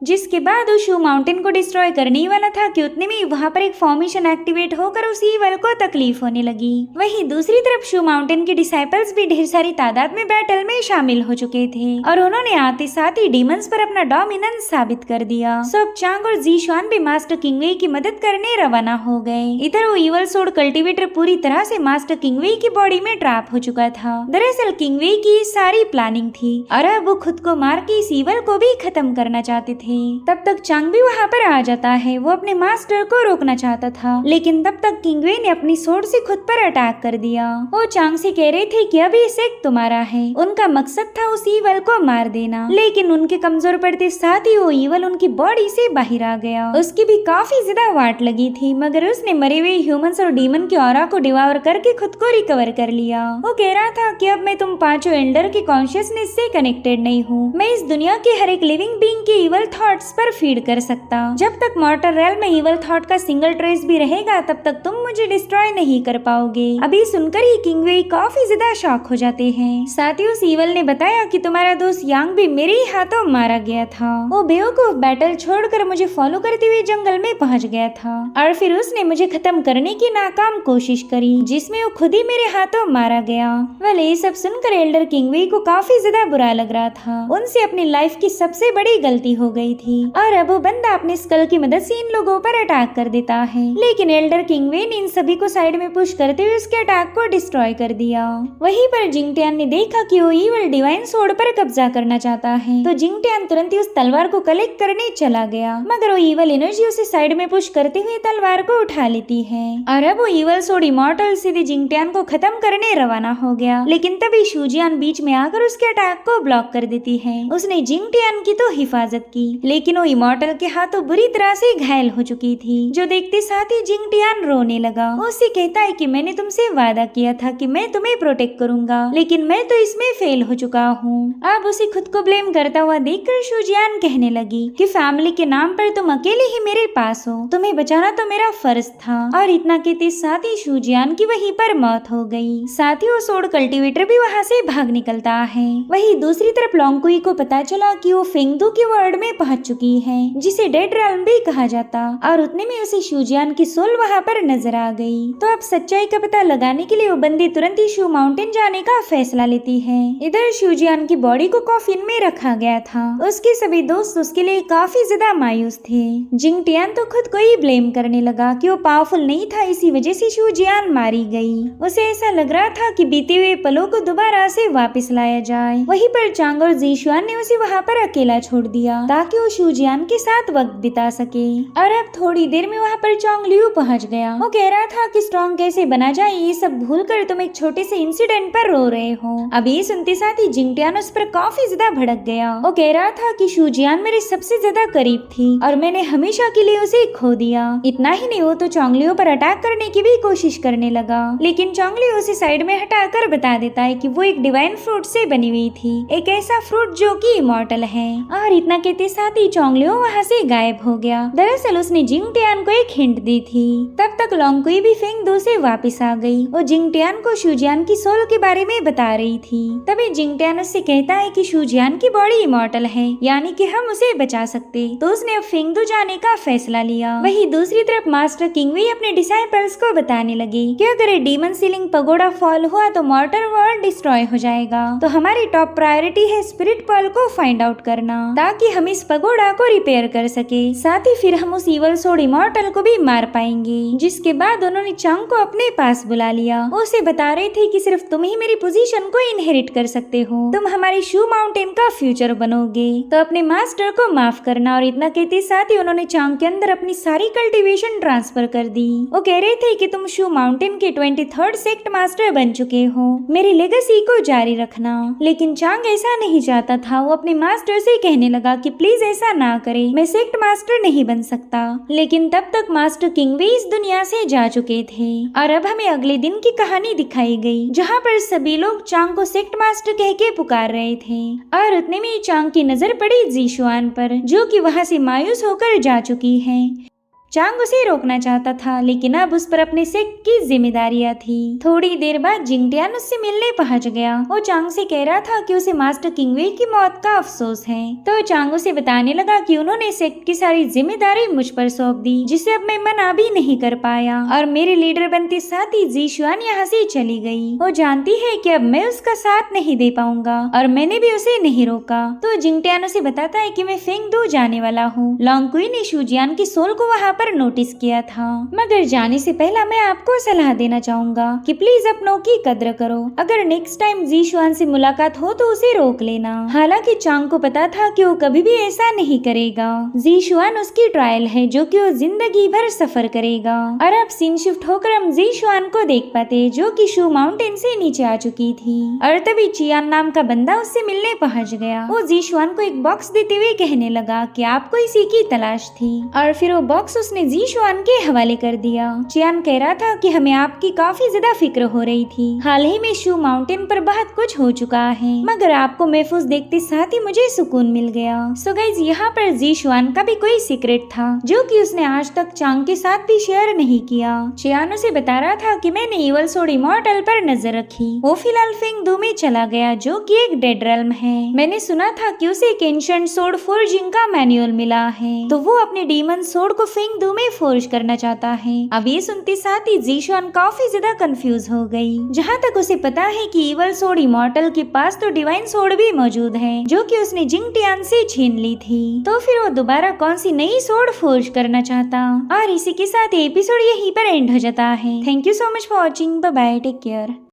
जिसके बाद उस शू माउंटेन को डिस्ट्रॉय करने वाला था कि उतने में वहाँ पर एक फॉर्मेशन एक्टिवेट होकर उस ईवल को तकलीफ होने लगी। वहीं दूसरी तरफ शू माउंटेन के डिसाइपल्स भी ढेर सारी तादाद में बैटल में शामिल हो चुके थे और उन्होंने आते साथ ही डीमंस पर अपना डोमिनेंस साबित कर दिया। सब चांग और जीशुआन भी मास्टर किंगवे की मदद करने रवाना हो गए। इधर वो ईवल सोर्ड कल्टीवेटर पूरी तरह से मास्टर किंगवे की बॉडी में ट्रैप हो चुका था। दरअसल किंगवे की सारी प्लानिंग थी और अब वो खुद को मार के इस ईवल को भी खत्म करना चाहते थे। तब तक चांग भी वहाँ पर आ जाता है। वो अपने मास्टर को रोकना चाहता था, लेकिन तब तक किंगवे ने अपनी सोर्ड से खुद पर अटैक कर दिया। वो चांग से कह रहे थे कि अभी सेक्ट तुम्हारा है। उनका मकसद था उस ईवल को मार देना, लेकिन उनके कमजोर पड़ते साथ ही वो ईवल उनकी बॉडी से बाहर आ गया। उसकी भी काफी ज्यादा वाट लगी थी, मगर उसने मरे हुए ह्यूमंस और डीमन के ऑरा को डिवावर करके खुद को रिकवर कर लिया। वो कह रहा था कि अब मैं तुम पांचों एल्डर के कॉन्शियसनेस से कनेक्टेड नहीं हूँ। मैं इस दुनिया के हर एक लिविंग बीइंग के इवल थॉट्स पर फीड कर सकता। जब तक मॉर्टल रेल्म में इवल थॉट का सिंगल ट्रेस भी रहेगा, तब तक तुम मुझे डिस्ट्रॉय नहीं कर पाओगे। अभी सुनकर ही किंगवे काफी ज्यादा शॉक हो जाते हैं। साथ ही उस इवल ने बताया कि तुम्हारा दोस्त यांग भी मेरे ही हाथों मारा गया था। वो बेवकूफ बैटल छोड़कर मुझे फॉलो करते हुए जंगल में पहुंच गया था और फिर उसने मुझे खत्म करने की नाकाम कोशिश करी, जिसमें वो खुद ही मेरे हाथों मारा गया। वेल, ये सब सुनकर एल्डर किंगवे को काफी ज्यादा बुरा लग रहा था। उनसे अपनी लाइफ की सबसे बड़ी गलती हो गई थी और अब वो बंदा अपने स्कल की मदद से इन लोगों पर अटैक कर देता है, लेकिन एल्डर किंगवे ने इन सभी को साइड में पुश करते हुए उसके अटैक को डिस्ट्रॉय कर दिया। वहीं पर जिंगटियान ने देखा कि वो ईवल डिवाइन सोर्ड पर कब्जा करना चाहता है, तो जिंगटियान तुरंत ही उस तलवार को कलेक्ट करने चला गया, मगर वो ईवल एनर्जी उसे साइड में पुश करते हुए तलवार को उठा लेती है और अब वो ईवल सोर्ड इमॉर्टल सीधे जिंगटियान को खत्म करने रवाना हो गया। लेकिन तभी शिवजियान बीच में आकर उसके अटैक को ब्लॉक कर देती है। उसने जिंगटियान की तो हिफाजत की, लेकिन वो इमॉर्टल के हाथों बुरी तरह से घायल हो चुकी थी, जो देखते साथ ही जिंगटियान रोने लगा। वो उससे कहता है कि मैंने तुमसे वादा किया था कि मैं तुम्हें प्रोटेक्ट करूंगा, लेकिन मैं तो इसमें फेल हो चुका हूँ। अब उसे खुद को ब्लेम करता हुआ देखकर शिवजियान कहने लगी कि फैमिली के नाम पर तुम अकेले ही मेरे पास हो, तुम्हें बचाना तो मेरा फर्ज था। और इतना कहते साथ ही शिवजियान की वहीं पर मौत हो गई। साथ ही वो सोर्ड कल्टीवेटर भी वहाँ से भाग निकलता है। वहीं दूसरी तरफ लोंगकुई को पता चला कि वो फेंगदू के वर्ल्ड में पहुंच चुकी है, जिसे डेड रेल्म भी कहा जाता, और उतने में उसे शूजियान की सोल वहाँ पर नजर आ गई। तो अब सच्चाई का पता लगाने के लिए वो बंदी तुरंत ही शू माउंटेन जाने का फैसला लेती है। इधर शूजियान की बॉडी को कॉफिन में रखा गया था। उसके सभी दोस्त उसके लिए काफी ज्यादा मायूस थे। जिंगटियान तो खुद को ही ब्लेम करने लगा कि वो पावरफुल नहीं था, इसी वजह से शूजियान मारी गई। उसे ऐसा लग रहा था कि बीते हुए पलों को दोबारा से वापस लाया जाए। वहीं पर चांग और जीशुआन ने उसे वहाँ पर अकेला छोड़ दिया ताकि वो शूजियान के साथ वक्त बिता सके। और अब थोड़ी देर में वहाँ पर चोंग लियू पहुँच गया। वो कह रहा था कि स्ट्रॉन्ग कैसे बना जाए, ये सब भूल कर तुम एक छोटे से इंसिडेंट पर रो रहे हो। अब ये सुनते साथ ही जिंगटियान उस पर काफी ज्यादा भड़क गया। वो कह रहा था कि शूजियान मेरे सबसे ज्यादा करीब थी और मैंने हमेशा के लिए उसे खो दिया। इतना ही नहीं, वो तो चोंग लियू पर अटैक करने की भी कोशिश करने लगा, लेकिन चोंग लियू उसे साइड में हटाकर बता देता है कि वो एक डिवाइन फ्रूट से बनी हुई थी, एक ऐसा फ्रूट जो कि इमॉर्टल है। और इतना कहते साथ ही चोंग लियू वहाँ से गायब हो गया। दरअसल उसने जिंगटियान को एक हिंट दी थी। तब तक लोंगकुई भी फेंगदू से वापस आ गई। वो जिंगटियान को शूजियान की सोल के बारे में बता रही थी। तभी जिंगटियान उससे कहता है कि शूजियान की बॉडी इमॉर्टल है, यानी कि हम उसे बचा सकते। तो उसने अब फेंगदू जाने का फैसला लिया। वहीं दूसरी तरफ मास्टर किंगवी अपने डिसाइपल्स को बताने लगी कि अगर डीमन सीलिंग पगोडा फॉल हुआ तो मॉर्टर वर्ल्ड डिस्ट्रॉय हो जाएगा। तो हमारी टॉप प्रायोरिटी है स्पिरिट पर्ल को फाइंड आउट करना, ताकि हम इस पगोडा को रिपेयर कर सके। साथ ही फिर हम उस इवल सोड इमॉर्टल को भी मार पाएंगे। जिसके बाद उन्होंने चांग को अपने पास बुला लिया। वो उसे बता रहे थे कि सिर्फ तुम ही मेरी पोजीशन को इनहेरिट कर सकते हो, तुम हमारी शू माउंटेन का फ्यूचर बनोगे, तो अपने मास्टर को माफ करना। और इतना कहते साथ ही उन्होंने चांग के अंदर अपनी सारी कल्टीवेशन ट्रांसफर कर दी। वो कह रहे थे कि तुम शू माउंटेन के 23rd सेक्ट मास्टर बन चुके हो, मेरी लेगेसी को जारी रखना। लेकिन चांग ऐसा नहीं चाहता था। वो अपने मास्टर से कहने लगा कि प्लीज ऐसा ना करे, मैं सेक्ट मास्टर नहीं बन सकता। लेकिन तब तक मास्टर किंगवी इस दुनिया से जा चुके थे। और अब हमें अगले दिन की कहानी दिखाई गई, जहाँ पर सभी लोग चांग को सेक्ट मास्टर कह के पुकार रहे थे। और उतने में चांग की नजर पड़ी जीशुआन पर, जो कि वहाँ से मायूस होकर जा चुकी है। चांग उसे रोकना चाहता था, लेकिन अब उस पर अपने सेक्ट की जिम्मेदारियां थी। थोड़ी देर बाद जिंगटियान उससे मिलने पहुंच गया। वो चांग से कह रहा था कि उसे मास्टर किंगवे की मौत का अफसोस है। तो चांग उसे बताने लगा कि उन्होंने सेक्ट की सारी जिम्मेदारी मुझ पर सौंप दी, जिसे अब मैं मना भी नहीं कर पाया। और मेरे लीडर बनते साथ ही जीशुआन यहाँ से चली गई। वो जानती है कि अब मैं उसका साथ नहीं दे पाऊंगा, और मैंने भी उसे नहीं रोका। तो जिंगटियान उसे बताता है कि मैं फेंगदू जाने वाला हूँ। लोंगकुई ने शूजियान की सोल को वहाँ पर नोटिस किया था, मगर जाने से पहले मैं आपको सलाह देना चाहूंगा कि प्लीज अपनों की कद्र करो। अगर नेक्स्ट टाइम जीशुआन से मुलाकात हो तो उसे रोक लेना। हालांकि चांग को पता था कि वो कभी भी ऐसा नहीं करेगा। जीशुआन उसकी ट्रायल है, जो कि वो जिंदगी भर सफर करेगा। और अब सीन शिफ्ट होकर हम जीशुआन को देख पाते, जो कि शू माउंटेन से नीचे आ चुकी थी। और तभी चियान नाम का बंदा उससे मिलने पहुंच गया। वो जीशुआन को एक बॉक्स देते हुए कहने लगा कि आपको इसी की तलाश थी। और फिर वो बॉक्स उसने जीशुआन के हवाले कर दिया। चियान कह रहा था कि हमें आपकी काफी ज्यादा फिक्र हो रही थी। हाल ही में शू माउंटेन पर बहुत कुछ हो चुका है, मगर आपको महफूज देखते साथ ही मुझे सुकून मिल गया। सो गाइस, यहाँ पर जीशुआन का भी कोई सीक्रेट था, जो कि उसने आज तक चांग के साथ भी शेयर नहीं किया। चियान उसे बता रहा था कि मैंने इवल सोड इमॉर्टल पर नजर रखी। वो फिलहाल फेंगदू में चला गया, जो कि एक डेड रेल्म है। मैंने सुना था कि उसे एक एंशिएंट सोड फोर्जिंग का मैनुअल मिला है, तो वो अपने डीमन सोड को फेंगदू में फोर्ज करना चाहता है। अब ये सुनते साथ ही जीशुआन काफी ज्यादा कंफ्यूज हो गई। जहाँ तक उसे पता है कि इवल सोड इमॉर्टल के पास तो डिवाइन सोड भी मौजूद है, जो कि उसने जिंगटियान से छीन ली थी। तो फिर वो दोबारा कौन सी नई सोड फोर्ज करना चाहता। और इसी के साथ एपिसोड यहीं पर एंड हो जाता है। Thank you so much for watching. Bye bye, take care.